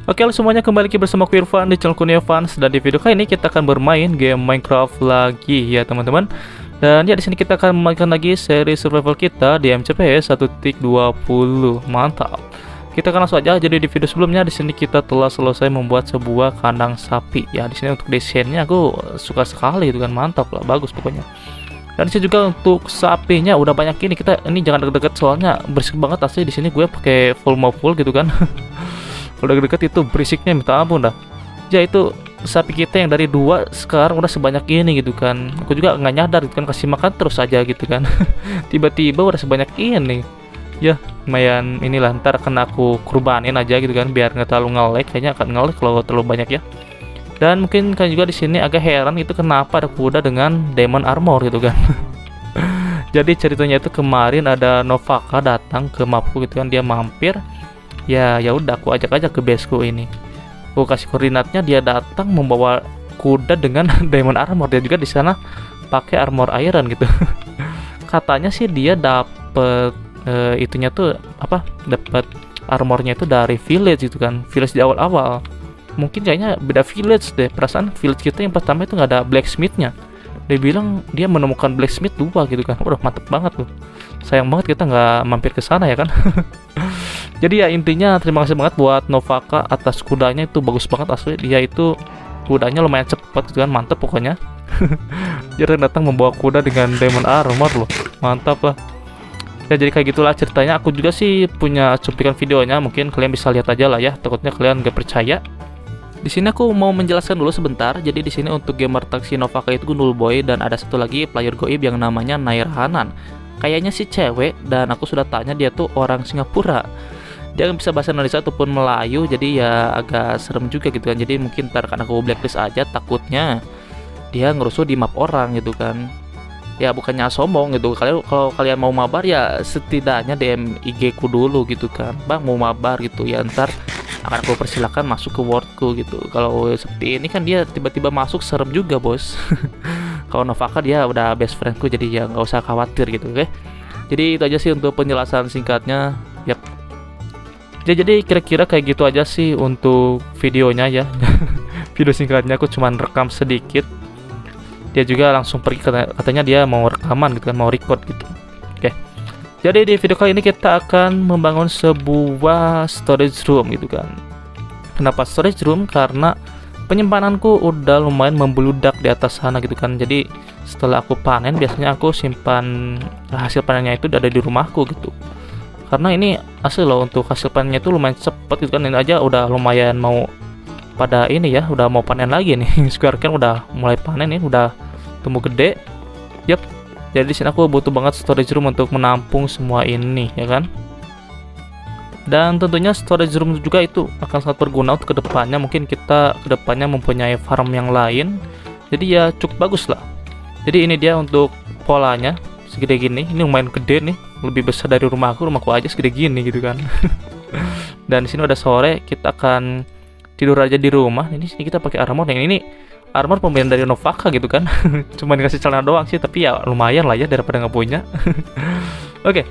Oke, halo semuanya, kembali lagi bersama aku Irfan di channel Kurnia Fans, dan di video kali ini kita akan bermain game Minecraft lagi ya teman-teman. Dan ya di sini kita akan memainkan lagi seri survival kita di MCPS 1.20. Mantap. Kita akan langsung aja. Jadi di video sebelumnya di sini kita telah selesai membuat sebuah kandang sapi ya. Di sini untuk desainnya aku suka sekali itu kan, mantap lah, bagus pokoknya. Dan sini juga untuk sapinya udah banyak ini. Kita ini jangan deket-deket soalnya berisik banget asli. Di sini gue pakai full gitu kan. Udah deket itu berisiknya minta ampun dah. Ya itu sapi kita yang dari 2 sekarang udah sebanyak ini gitu kan. Aku juga nggak nyadar gitu kan, kasih makan terus aja gitu kan. Tiba-tiba udah sebanyak ini. Ya lumayan inilah, ntar akan aku kurbanin aja gitu kan biar nggak terlalu nge-lag. Kayaknya akan nge-lag kalau terlalu banyak ya. Dan mungkin kan juga di sini agak heran itu kenapa ada kuda dengan diamond armor gitu kan. Jadi ceritanya itu kemarin ada Novaka datang ke mapku gitu kan, dia mampir. Ya udah aku ajak aja ke baseku ini. Aku kasih koordinatnya, dia datang membawa kuda dengan diamond armor. Dia juga di sana pakai armor iron gitu. Katanya sih dia dapet itunya tuh apa? Dapat armornya itu dari village gitu kan. Village di awal-awal. Mungkin kayaknya beda village deh. Perasaan village kita yang pertama itu nggak ada blacksmithnya. Dia bilang dia menemukan blacksmith 2 gitu kan. Udah mantep banget tuh. Sayang banget kita nggak mampir ke sana ya kan. Jadi ya intinya terima kasih banget buat Novaka atas kudanya, itu bagus banget asli. Dia itu kudanya lumayan cepat gitu kan, mantep pokoknya. Dia datang membawa kuda dengan diamond armor loh, mantap lah. Ya jadi kayak gitulah ceritanya. Aku juga sih punya cuplikan videonya, mungkin kalian bisa lihat aja lah ya. Takutnya kalian gak percaya. Di sini aku mau menjelaskan dulu sebentar. Jadi di sini untuk gamer taksi Novaka itu Nullboy, dan ada satu lagi player goib yang namanya Nair Hanan. Kayaknya sih cewek, dan aku sudah tanya dia tuh orang Singapura. Dia bisa bahasa Indonesia ataupun Melayu, jadi ya agak serem juga gitu kan. Jadi mungkin ntar kan aku blacklist aja, takutnya dia ngerusuh di map orang gitu kan. Ya bukannya sombong gitu. Kalau kalian mau mabar ya setidaknya DM IG ku dulu gitu kan. Bang mau mabar gitu ya, ntar akan aku persilakan masuk ke wordku gitu. Kalau seperti ini kan dia tiba-tiba masuk, serem juga bos. Kalau Novaka dia udah best friendku, jadi ya nggak usah khawatir gitu, oke? Jadi itu aja sih untuk penjelasan singkatnya. Yap. Ya, jadi kira-kira kayak gitu aja sih untuk videonya ya. Video singkatnya aku cuman rekam sedikit. Dia juga langsung pergi, katanya dia mau rekaman gitu kan, mau record gitu. Oke. Jadi di video kali ini kita akan membangun sebuah storage room gitu kan. Kenapa storage room? Karena penyimpananku udah lumayan membeludak di atas sana gitu kan. Jadi setelah aku panen, biasanya aku simpan hasil panennya itu ada di rumahku gitu. Karena ini asli loh, untuk hasil panennya itu lumayan cepet gitu kan. Ini aja udah lumayan mau pada ini ya, udah mau panen lagi nih. Square kan udah mulai panen nih, udah tumbuh gede. Yap. Jadi di sini aku butuh banget storage room untuk menampung semua ini ya kan. Dan tentunya storage room juga itu akan sangat berguna untuk kedepannya. Mungkin kita kedepannya mempunyai farm yang lain. Jadi ya cukup bagus lah. Jadi ini dia untuk polanya, segede gini. Ini lumayan gede nih, lebih besar dari rumahku aja segede gini gitu kan. Dan di sini udah sore, kita akan tidur aja di rumah. Ini sini kita pakai armor. Yang ini armor pembelian dari Novaka gitu kan. Cuma dikasih celana doang sih, tapi ya lumayan lah ya daripada nggak punya. Oke.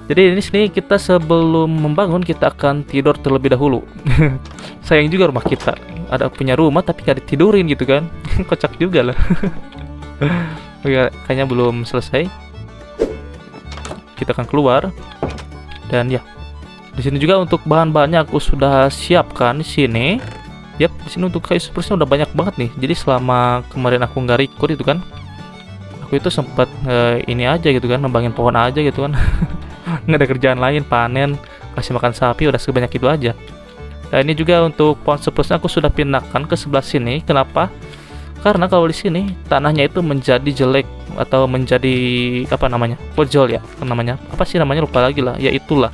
Jadi ini sini kita sebelum membangun kita akan tidur terlebih dahulu. Sayang juga rumah kita. Ada punya rumah tapi gak ditidurin gitu kan. Kocak juga lah. Oke, kayaknya belum selesai. Kita akan keluar. Dan ya, di sini juga untuk bahan-bahannya aku sudah siapkan di sini. Yap, di sini untuk kayu spruce-nya udah banyak banget nih. Jadi selama kemarin aku nggak record itu kan, aku itu sempat ini aja gitu kan, nembangin pohon aja gitu kan. Nggak ada kerjaan lain, panen, kasih makan sapi, udah sebanyak itu aja. Nah ini juga untuk pohon spruce-nya aku sudah pindahkan ke sebelah sini. Kenapa? Karena kalau di sini tanahnya itu menjadi jelek atau menjadi apa namanya, pojol ya namanya, apa sih namanya lupa lagi lah. Ya itulah,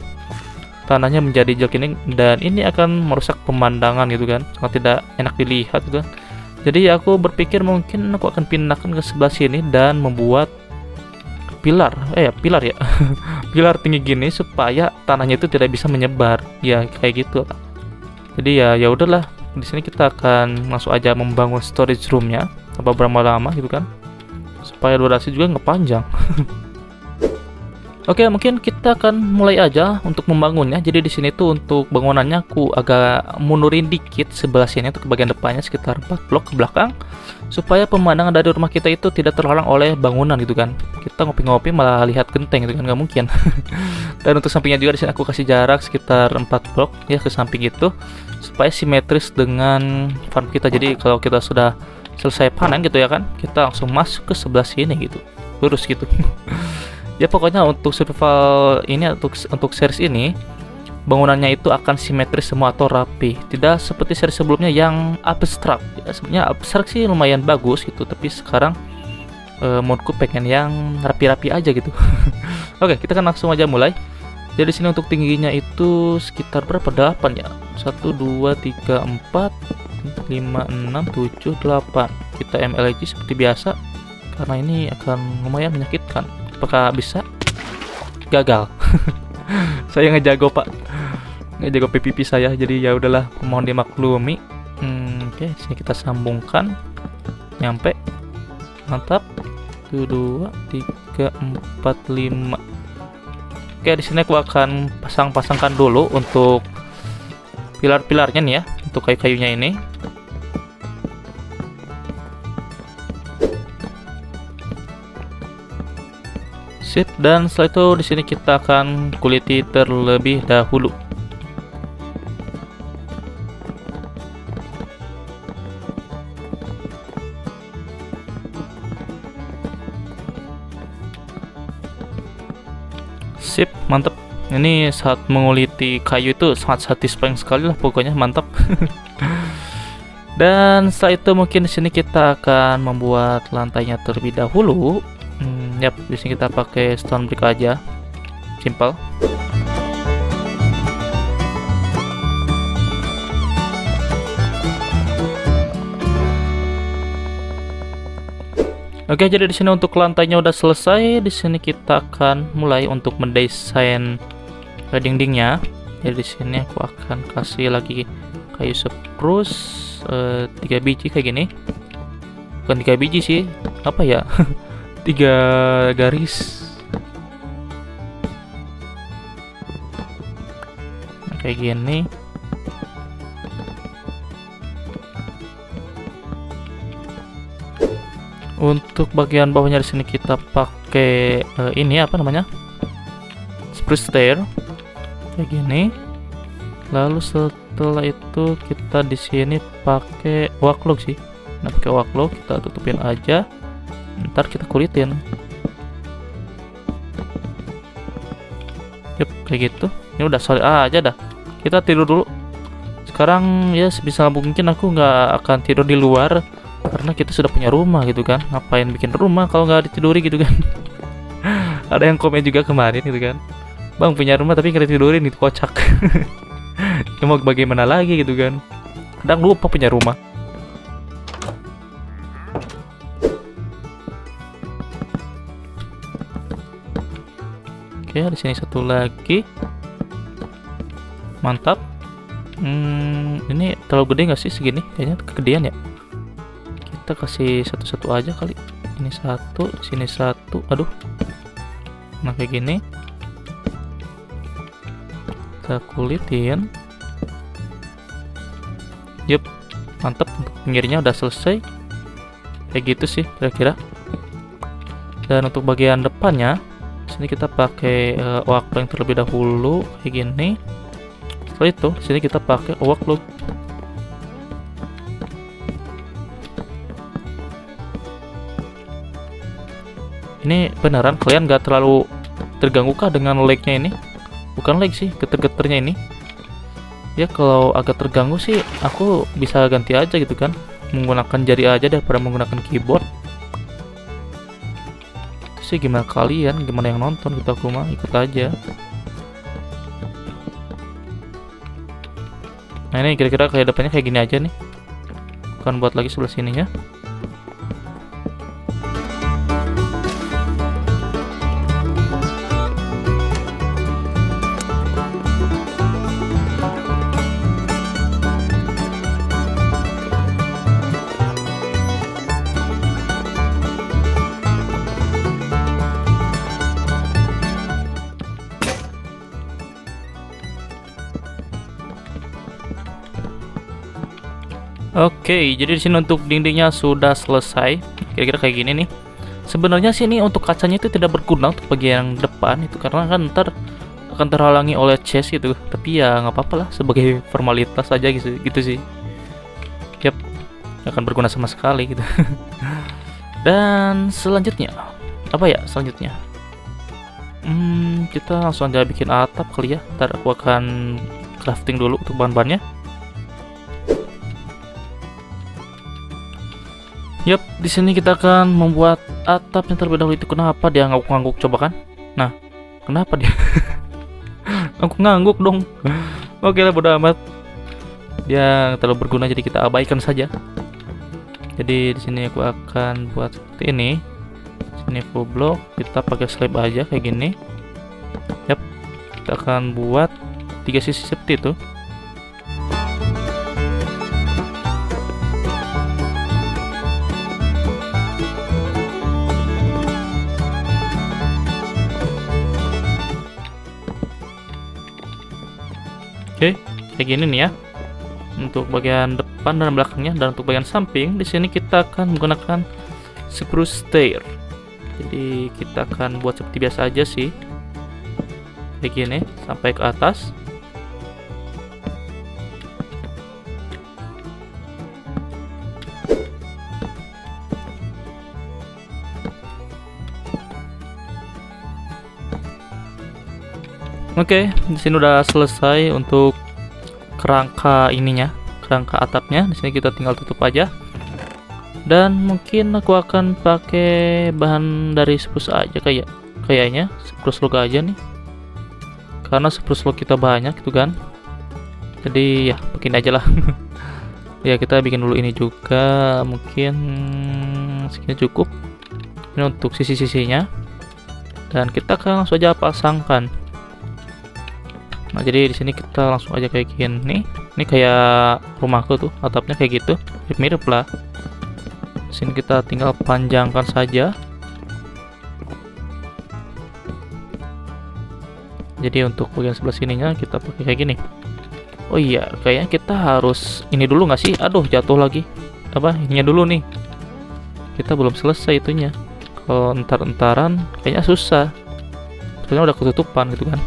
tanahnya menjadi jelek ini, dan ini akan merusak pemandangan gitu kan, sangat tidak enak dilihat gitu kan. Jadi aku berpikir mungkin aku akan pindahkan ke sebelah sini dan membuat pilar ya pilar tinggi gini supaya tanahnya itu tidak bisa menyebar ya kayak gitu. Jadi ya udahlah, di sini kita akan langsung aja membangun storage roomnya tanpa berlama-lama gitu kan, supaya durasi juga nggak panjang. Oke, mungkin kita akan mulai aja untuk membangunnya. Jadi di sini tuh untuk bangunannya aku agak mundurin dikit sebelah sini untuk ke bagian depannya sekitar 4 blok ke belakang supaya pemandangan dari rumah kita itu tidak terhalang oleh bangunan gitu kan. Kita ngopi-ngopi malah lihat genteng gitu kan, nggak mungkin. Dan untuk sampingnya juga di sini aku kasih jarak sekitar 4 blok ya ke samping itu supaya simetris dengan farm kita. Jadi kalau kita sudah selesai panen gitu ya kan, kita langsung masuk ke sebelah sini gitu. Lurus gitu. Ya pokoknya untuk survival ini untuk series ini bangunannya itu akan simetris semua atau rapi, tidak seperti series sebelumnya yang abstrak. Ya, sebenarnya abstrak sih lumayan bagus gitu, tapi sekarang moodku pengen yang rapi-rapi aja gitu. Oke, kita kan langsung aja mulai. Jadi sini untuk tingginya itu sekitar berapa? 8 ya. 1 2 3 4 5 6 7 8. Kita MLG seperti biasa karena ini akan lumayan menyakitkan. Apakah bisa? Gagal. Saya ngejago pak, ngejago PVP saya, jadi ya udahlah, mohon dimaklumi. Oke, sini kita sambungkan, nyampe, mantap. 1 2 3 4 5. Oke, di sini aku akan pasangkan dulu untuk pilar-pilarnya nih ya, untuk kayu-kayunya ini. Sip, dan setelah itu di sini kita akan kuliti terlebih dahulu. Sip, mantap. Ini saat menguliti kayu itu sangat satisfying sekali lah, pokoknya mantap. Dan setelah itu mungkin di sini kita akan membuat lantainya terlebih dahulu. Yap, di sini kita pakai stone brick aja, simple. Oke, jadi di sini untuk lantainya udah selesai. Di sini kita akan mulai untuk mendesain dindingnya. Jadi di sini aku akan kasih lagi kayu spruce 3 biji kayak gini. Bukan 3 biji sih, apa ya? 3 garis kayak gini. Untuk bagian bawahnya di sini kita pakai ini apa namanya, spruce stair kayak gini. Lalu setelah itu kita di sini pakai oak log sih. Nah, pakai oak log kita tutupin aja. Ntar kita kulitin. Yep, kayak gitu. Ini udah solid aja dah. Kita tidur dulu. Sekarang ya sebisa mungkin aku nggak akan tidur di luar karena kita sudah punya rumah gitu kan. Ngapain bikin rumah kalau nggak ditiduri gitu kan? Ada yang komen juga kemarin gitu kan, bang punya rumah tapi nggak ditidurin, itu kocak. Ya mau bagaimana lagi gitu kan? Kadang lupa punya rumah. Oke, di sini satu lagi. Mantap. Ini terlalu gede nggak sih segini? Kayaknya kegedean ya. Kita kasih satu-satu aja kali. Ini satu, sini satu. Aduh. Nah kayak gini. Kita kulitin. Yup, mantap. Untuk pinggirnya udah selesai. Kayak gitu sih kira-kira. Dan untuk bagian depannya, sini kita pakai oak log terlebih dahulu kayak gini. Setelah itu sini kita pakai oak log. Ini beneran kalian gak terlalu terganggu kah dengan lag-nya ini? Bukan lag sih, geter-geternya ini. Ya kalau agak terganggu sih aku bisa ganti aja gitu kan, menggunakan jari aja daripada menggunakan keyboard. Sih gimana kalian, gimana yang nonton gitu, aku mah ikut aja. Nah ini kira-kira kayak depannya kayak gini aja nih, bukan buat lagi sebelah sininya. Oke, jadi di sini untuk dindingnya sudah selesai. Kira-kira kayak gini nih. Sebenarnya sih ini untuk kacanya itu tidak berguna untuk bagian depan itu karena kan ntar akan terhalangi oleh chest gitu. Tapi ya nggak apa-apa lah sebagai formalitas aja gitu, gitu sih. Yap, nggak akan berguna sama sekali gitu. Dan selanjutnya apa ya selanjutnya? Kita langsung aja bikin atap kali ya. Ntar aku akan crafting dulu untuk bahan-bahannya. Yap, di sini kita akan membuat atapnya terlebih dahulu. Itu kenapa dia ngangguk-ngangguk, coba kan? Nah, kenapa dia? Aku ngangguk dong. Oke lah, bodo amat. Dia terlalu berguna jadi kita abaikan saja. Jadi di sini aku akan buat seperti ini. Sini full block, kita pakai slab aja kayak gini. Yap, kita akan buat 3 sisi seperti itu. Oke, kayak gini nih ya. Untuk bagian depan dan belakangnya, dan untuk bagian samping di sini kita akan menggunakan spruce stair. Jadi kita akan buat seperti biasa aja sih. Kayak gini sampai ke atas. Oke, di sini udah selesai untuk kerangka ininya, kerangka atapnya. Di sini kita tinggal tutup aja. Dan mungkin aku akan pakai bahan dari spruce aja kayaknya spruce log aja nih. Karena spruce log kita banyak gitu kan. Jadi ya bikin aja lah. Ya kita bikin dulu ini juga, mungkin segini cukup. Ini untuk sisi-sisinya. Dan kita akan langsung aja pasangkan. Nah, jadi di sini kita langsung aja kayak gini. Ini kayak rumahku tuh, atapnya kayak gitu. Mirip-mirip lah. Di sini kita tinggal panjangkan saja. Jadi untuk bagian sebelah sininya kita pakai kayak gini. Oh iya, kayaknya kita harus ini dulu nggak sih? Aduh, jatuh lagi. Apa? Ininya dulu nih. Kita belum selesai itunya. Kalau entar-entaran kayaknya susah. Soalnya udah ketutupan gitu kan.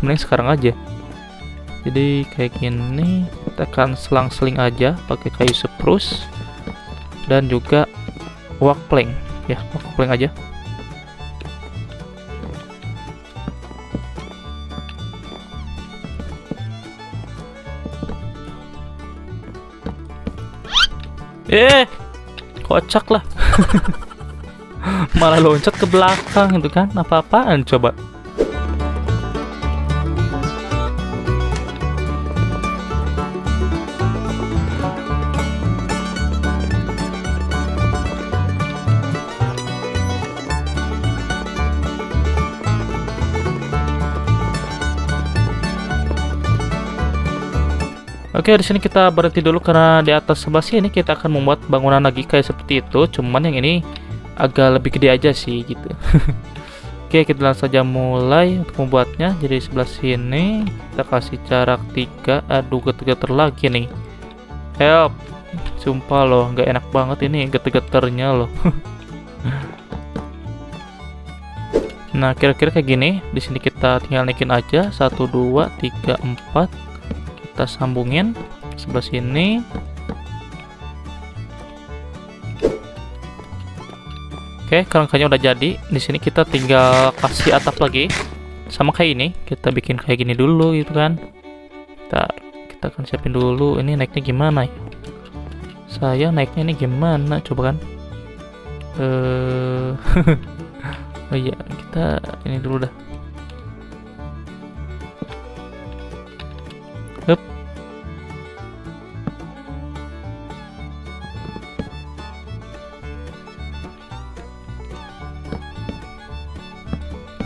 Mending sekarang aja. Jadi kayak gini, kita akan selang-seling aja pakai kayu spruce dan juga oak plank ya, oak plank aja. Kocak lah. Malah loncat ke belakang itu kan, apa-apaan coba. Oke, di sini kita berhenti dulu karena di atas sebelah sini kita akan membuat bangunan lagi kayak seperti itu. Cuman yang ini agak lebih gede aja sih gitu. Oke, kita langsung saja mulai untuk membuatnya. Jadi sebelah sini kita kasih jarak 3. Aduh, geter-geter lagi nih. Help. Sumpah loh, nggak enak banget ini geter-geternya loh. Nah, kira-kira kayak gini. Di sini kita tinggal naikin aja 1 2 3 4. Kita sambungin sebelah sini. Oke, kerangkanya udah jadi. Di sini kita tinggal kasih atap lagi. Sama kayak ini, kita bikin kayak gini dulu gitu kan. Kita akan siapin dulu. Ini naiknya gimana ya? Saya naiknya ini gimana? Coba kan. Oh iya, kita ini dulu dah. Hup.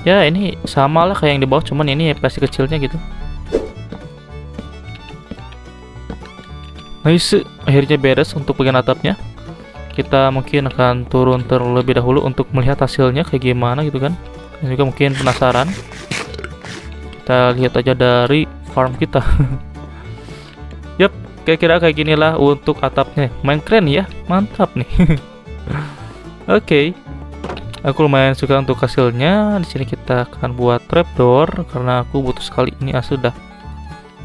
Ya ini sama lah kayak yang di bawah, cuman ini versi kecilnya gitu. Nice, akhirnya beres untuk bagian atapnya. Kita mungkin akan turun terlebih dahulu untuk melihat hasilnya kayak gimana gitu kan. Dan juga mungkin penasaran. Kita lihat aja dari farm kita. Yap, kira-kira kayak gini lah untuk atapnya. Main keren ya, mantap nih. Oke. Aku lumayan suka untuk hasilnya. Di sini kita akan buat trapdoor karena aku butuh sekali ini. Sudah.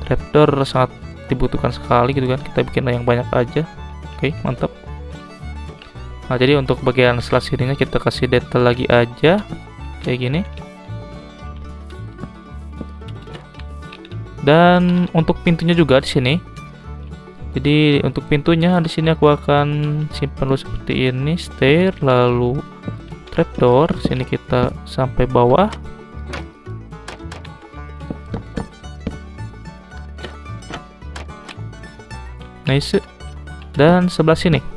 Trapdoor sangat dibutuhkan sekali gitu kan. Kita bikin yang banyak aja. Oke, mantap. Nah, jadi untuk bagian sebelah sininya kita kasih detail lagi aja kayak gini. Dan untuk pintunya juga di sini. Jadi untuk pintunya di sini aku akan simpan dulu seperti ini, stair, lalu trapdoor. Sini kita sampai bawah. Nice. Dan sebelah sini.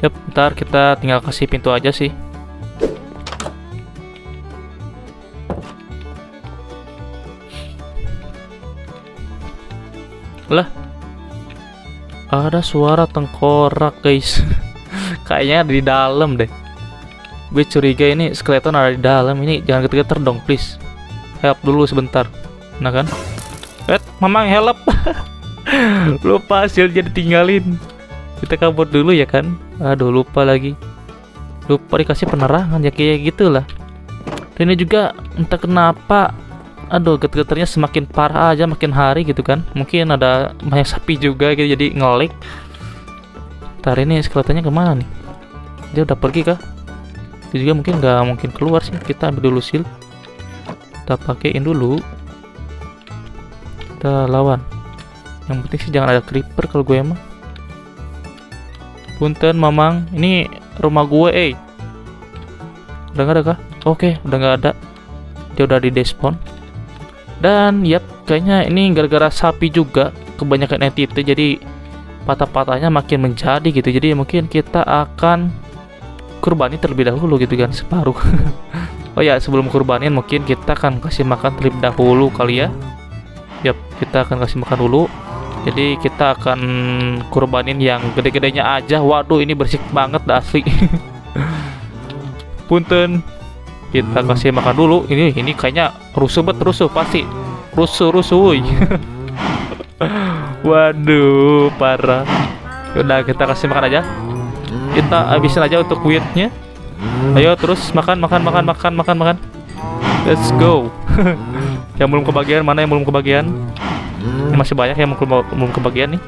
Yap, ntar kita tinggal kasih pintu aja sih. Lah, ada suara tengkorak guys. Kayaknya ada di dalam deh. Gue curiga ini skeleton ada di dalam. Ini jangan geter-geter dong please. Help dulu sebentar. Nah kan? Mamang help. Lupa hasilnya ditinggalin. Kita kabur dulu ya kan. Aduh, lupa lagi. Lupa dikasih penerangan ya, kayak gitulah. Dan ini juga entah kenapa, aduh, geter-geternya semakin parah aja makin hari gitu kan. Mungkin ada banyak sapi juga gitu, jadi ngelik. Ntar ini skeletonnya kemana nih? Dia udah pergi kah? Dia juga mungkin nggak mungkin keluar sih. Kita ambil dulu shield. Kita pakein dulu. Kita lawan. Yang penting sih jangan ada creeper kalau gue emang. Punten mamang, ini rumah gue, udah nggak ada kah? Oke, udah nggak ada. Dia udah di despawn. Dan yap, kayaknya ini gara-gara sapi juga, kebanyakan entity, jadi patah-patahnya makin menjadi gitu. Jadi mungkin kita akan kurbanin terlebih dahulu gitu kan, separuh. Oh ya, sebelum kurbanin mungkin kita akan kasih makan terlebih dahulu kali ya. Yap, kita akan kasih makan dulu. Jadi kita akan kurbanin yang gede-gedenya aja. Waduh, ini bersih banget dah asli. Punten. Kita kasih makan dulu. Ini kayaknya rusuh pasti. Rusuh. Waduh, parah. Udah, kita kasih makan aja. Kita habisin aja untuk wheatnya. Ayo terus makan. Let's go. Yang belum kebagian, mana yang belum kebagian? Ini masih banyak yang belum kebagian nih.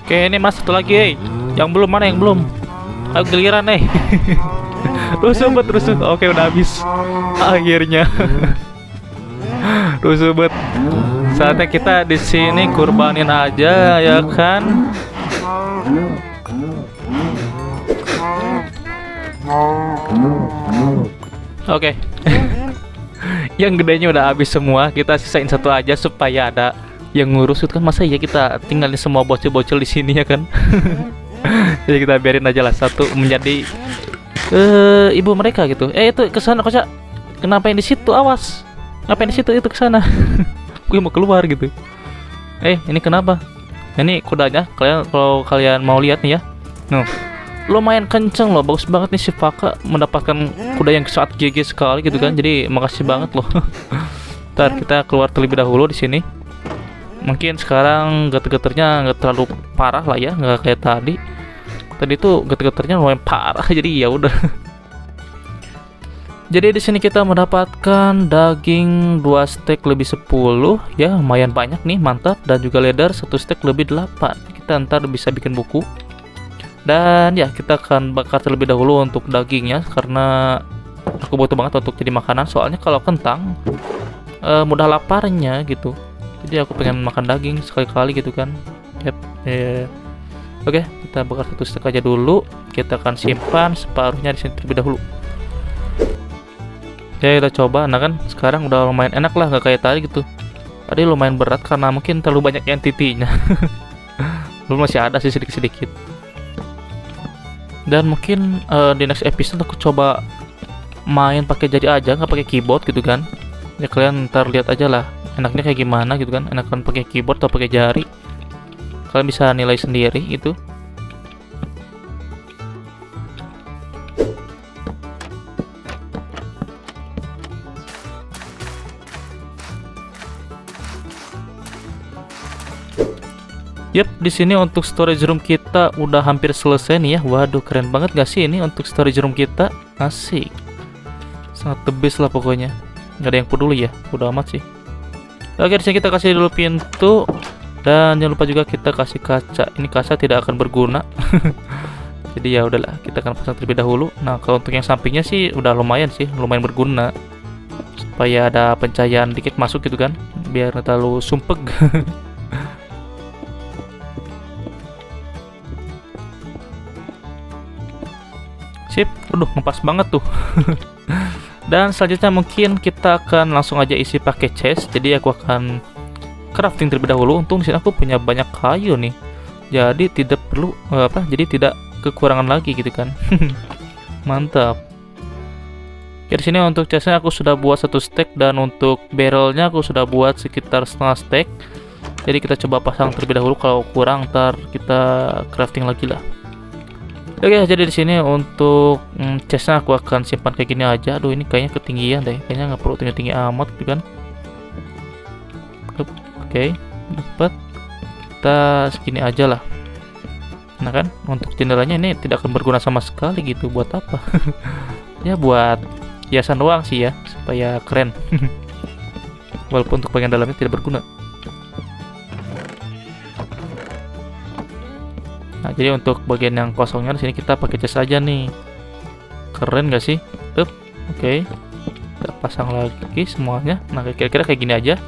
Oke, ini mas satu lagi, yang belum, mana yang belum? Ayo giliran Rusuh. Oke, udah habis. Akhirnya. Rusuh bet. Saatnya kita di sini kurbanin aja ya kan. Oke. Yang gedenya udah habis semua. Kita sisain satu aja supaya ada yang ngurus itu kan. Masa ya kita tinggalin semua bocil-bocil di sini ya kan. Jadi kita biarin aja lah satu menjadi ibu mereka gitu. Itu kesana Koca. Kenapa yang di situ? Awas. Ngapain di situ? Itu kesana. Gue mau keluar gitu. Ini kenapa? Ini kudanya. Kalau kalian mau lihat nih ya. Lumayan kenceng loh, bagus banget nih si Faka mendapatkan kuda yang saat GG sekali gitu kan. Jadi makasih banget loh. Ntar kita keluar terlebih dahulu di sini. Mungkin sekarang geter-geternya nggak terlalu parah lah ya, nggak kayak tadi. Tadi tuh geter-geternya lumayan parah, jadi ya udah. Jadi di sini kita mendapatkan daging 2 steak lebih 10 ya, lumayan banyak nih, mantap. Dan juga leather 1 steak lebih 8. Kita ntar bisa bikin buku. Dan ya kita akan bakar terlebih dahulu untuk dagingnya karena aku butuh banget untuk jadi makanan. Soalnya kalau kentang mudah laparnya gitu. Jadi aku pengen makan daging sekali-kali gitu kan. Yep. Oke, kita bakar 1 steak aja dulu. Kita akan simpan separuhnya di sini terlebih dahulu. Ya udah coba, nah kan sekarang udah lumayan enak lah, gak kayak tadi gitu. Tadi lumayan berat karena mungkin terlalu banyak entity-nya. Belum masih ada sih sedikit-sedikit. Dan mungkin di next episode aku coba main pakai jari aja, nggak pakai keyboard gitu kan. Ya kalian ntar lihat aja lah enaknya kayak gimana gitu kan, enakan pakai keyboard atau pakai jari. Kalian bisa nilai sendiri gitu. Yap, di sini untuk storage room kita udah hampir selesai nih ya. Waduh, keren banget gak sih ini untuk storage room kita? Asik. Sangat the best lah pokoknya. Gak ada yang peduli ya, udah amat sih. Oke, di sini kita kasih dulu pintu dan jangan lupa juga kita kasih kaca. Ini kaca tidak akan berguna. Jadi ya udahlah, kita akan pasang terlebih dahulu. Nah, kalau untuk yang sampingnya sih udah lumayan sih, lumayan berguna. Supaya ada pencahayaan dikit masuk gitu kan, biar nggak terlalu sumpek. Sip, aduh ngepas banget tuh. Dan selanjutnya mungkin kita akan langsung aja isi pakai chest. Jadi aku akan crafting terlebih dahulu. Untung di sini aku punya banyak kayu nih. Jadi tidak perlu jadi tidak kekurangan lagi gitu kan. Mantap. Oke, di sini untuk chestnya aku sudah buat 1 stack dan untuk barrelnya aku sudah buat sekitar setengah stack. Jadi kita coba pasang terlebih dahulu, kalau kurang ntar kita crafting lagi lah. Oke, jadi di sini untuk chestnya aku akan simpan kayak gini aja. Aduh, ini kayaknya ketinggian deh. Kayaknya nggak perlu tinggi-tinggi amat gitu kan. Oke, dapat. Kita segini aja lah. Nah kan, untuk jendelanya ini tidak akan berguna sama sekali gitu. Buat apa? Ya buat hiasan doang sih ya, supaya keren. Walaupun untuk bagian dalamnya tidak berguna. Nah, jadi untuk bagian yang kosongnya di sini kita pakai chest aja nih. Keren gak sih? Oke. Kita pasang lagi semuanya. Nah, kira-kira kayak gini aja.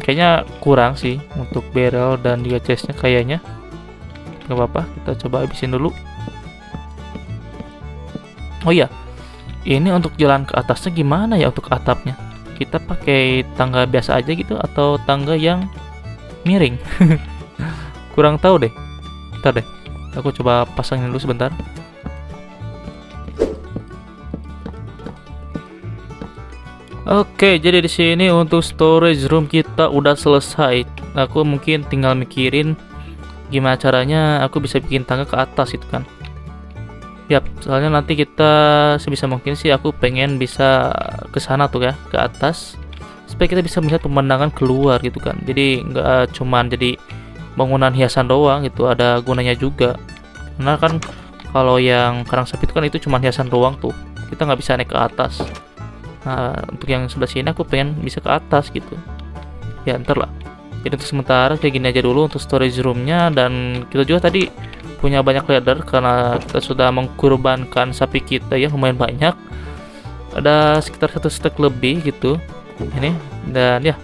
Kayaknya kurang sih untuk barrel dan juga chestnya kayaknya. Gak apa-apa, kita coba habisin dulu. Oh iya, ini untuk jalan ke atasnya gimana ya untuk atapnya? Kita pakai tangga biasa aja gitu atau tangga yang miring? Kurang tahu deh. Bentar deh, aku coba pasangin dulu sebentar. Oke, jadi di sini untuk storage room kita udah selesai. Aku mungkin tinggal mikirin gimana caranya aku bisa bikin tangga ke atas itu kan. Yap, soalnya nanti kita sebisa mungkin sih aku pengen bisa ke sana tuh ya, ke atas, supaya kita bisa melihat pemandangan keluar gitu kan. Jadi nggak cuman jadi bangunan hiasan doang gitu, ada gunanya juga. Karena kan kalau yang karang sapi itu kan itu cuma hiasan doang tuh, kita nggak bisa naik ke atas. Nah, untuk yang sebelah sini aku pengen bisa ke atas gitu. Ya ntar lah. Jadi untuk sementara kayak gini aja dulu untuk storage roomnya. Dan kita juga tadi punya banyak leather karena kita sudah mengkorbankan sapi kita ya, lumayan banyak. Ada sekitar 1 stack lebih gitu ini. Dan ya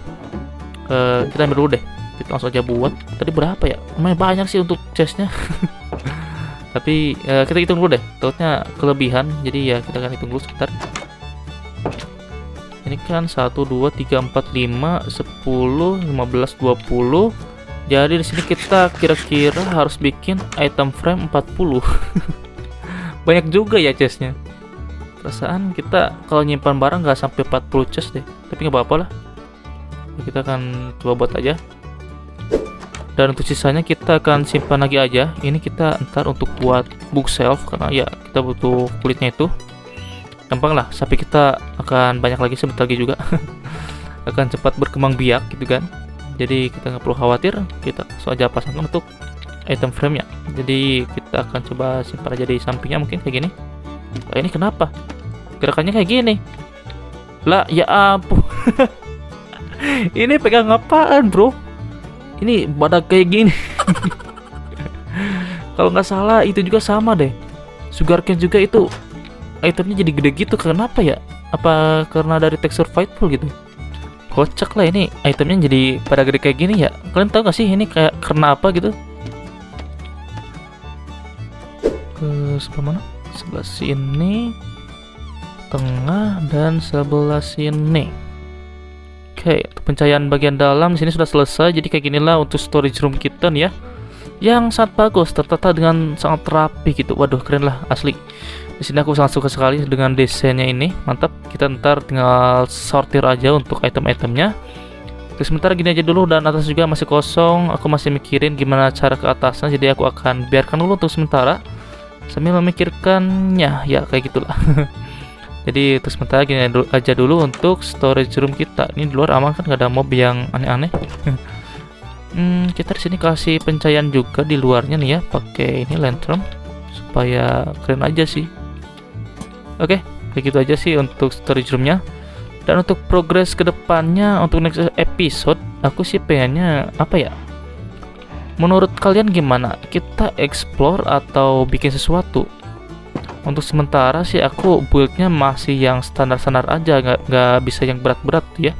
kita ambil dulu deh, kita langsung aja buat. Tadi berapa ya? Lumayan banyak sih untuk chestnya. Tapi kita hitung dulu deh, takutnya kelebihan. Jadi ya kita akan hitung dulu sebentar. Ini kan 1, 2, 3, 4, 5, 10, 15, 20. Jadi di sini kita kira-kira harus bikin item frame 40. Banyak juga ya chestnya. Perasaan kita kalau nyimpan barang nggak sampai 40 chest deh. Tapi nggak apa-apa lah. Kita akan coba buat aja. Dan untuk sisanya kita akan simpan lagi aja. Ini kita ntar untuk buat bookshelf karena ya kita butuh kulitnya itu. Gampang lah, sapi kita akan banyak lagi sebentar lagi juga. Akan cepat berkembang biak gitu kan. Jadi kita nggak perlu khawatir, kita langsung aja pasangkan untuk item frame nya. Jadi kita akan coba simpan aja di sampingnya mungkin kayak gini. Ini kenapa gerakannya kayak gini lah? Ya ampun. Ini pegang apaan bro? Ini badak kayak gini. Kalau nggak salah itu juga sama deh, sugarcane juga itu itemnya jadi gede gitu. Kenapa ya? Apa karena dari tekstur fightful gitu? Kocak lah, ini itemnya jadi pada gede kayak gini ya. Kalian tahu gak sih ini kayak karena apa gitu? Ke sebelah mana? Sebelah sini, tengah, dan sebelah sini. Oke, pencahayaan bagian dalam di sini sudah selesai. Jadi kayak ginilah untuk storage room kita nih ya. yang sangat bagus, tertata dengan sangat rapi gitu. Waduh, keren lah asli. Di sini aku sangat suka sekali dengan desainnya ini, mantap. Kita ntar tinggal sortir aja untuk item-itemnya. Terus sementara gini aja dulu, dan atas juga masih kosong. Aku masih mikirin gimana cara ke atasnya, jadi aku akan biarkan dulu untuk sementara sambil memikirkannya, ya kayak gitulah. Jadi terus sementara gini aja dulu untuk storage room kita. Ini di luar aman kan, gak ada mob yang aneh-aneh. Kita di sini kasih pencahayaan juga di luarnya nih ya, pakai ini lantern supaya keren aja sih. Oke, kayak gitu aja sih untuk storage roomnya. Dan untuk progress kedepannya untuk next episode, aku sih pengennya apa ya? Menurut kalian gimana? Kita explore atau bikin sesuatu? Untuk sementara sih aku buildnya masih yang standar-standar aja, nggak bisa yang berat-berat ya.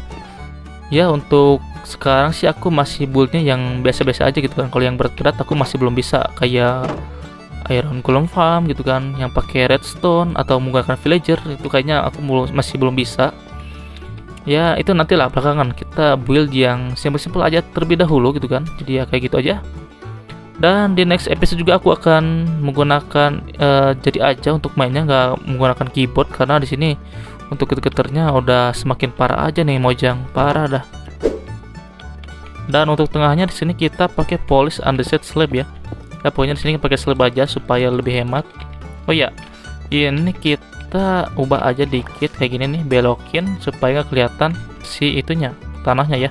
Ya untuk sekarang sih aku masih buildnya yang biasa-biasa aja gitu kan. Kalau yang berat-berat aku masih belum bisa, kayak Iron Golem Farm gitu kan, yang pakai redstone atau menggunakan villager, itu kayaknya aku masih belum bisa. Ya itu nantilah belakangan, kita build yang simple-simple aja terlebih dahulu gitu kan. Jadi ya kayak gitu aja. Dan di next episode juga aku akan menggunakan jadi aja untuk mainnya, nggak menggunakan keyboard karena di sini untuk geter-geternya udah semakin parah aja nih, Mojang, parah dah. Dan untuk tengahnya di sini kita pakai polish andesite slab ya. Ya pokoknya di sini pakai slab aja supaya lebih hemat. Oh iya, ini kita ubah aja dikit kayak gini nih, belokin supaya nggak kelihatan si itunya, tanahnya ya.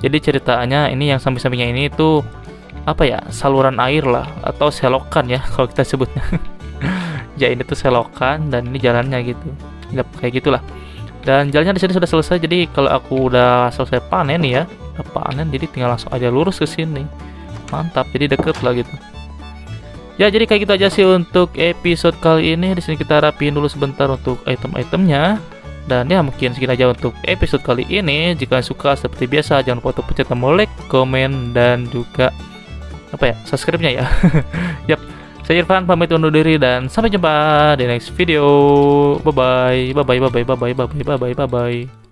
Jadi ceritanya ini yang samping-sampingnya ini itu apa ya, saluran air lah atau selokan ya kalau kita sebutnya. Ya ini tuh selokan dan ini jalannya gitu. Ya, kayak gitulah. Dan jalannya di sini sudah selesai. Jadi kalau aku udah selesai panen ya, panen, jadi tinggal langsung aja lurus ke sini. Mantap, jadi deket lah gitu. Ya jadi kayak gitu aja sih untuk episode kali ini. Di sini kita rapiin dulu sebentar untuk item-itemnya. Dan ya mungkin segini aja untuk episode kali ini. Jika suka seperti biasa jangan lupa untuk pencet tombol like, komen, dan juga apa ya, subscribe-nya ya. Yap, saya Irfan pamit undur diri dan sampai jumpa di next video. Bye bye, bye bye, bye bye, bye bye, bye bye, bye bye, bye bye.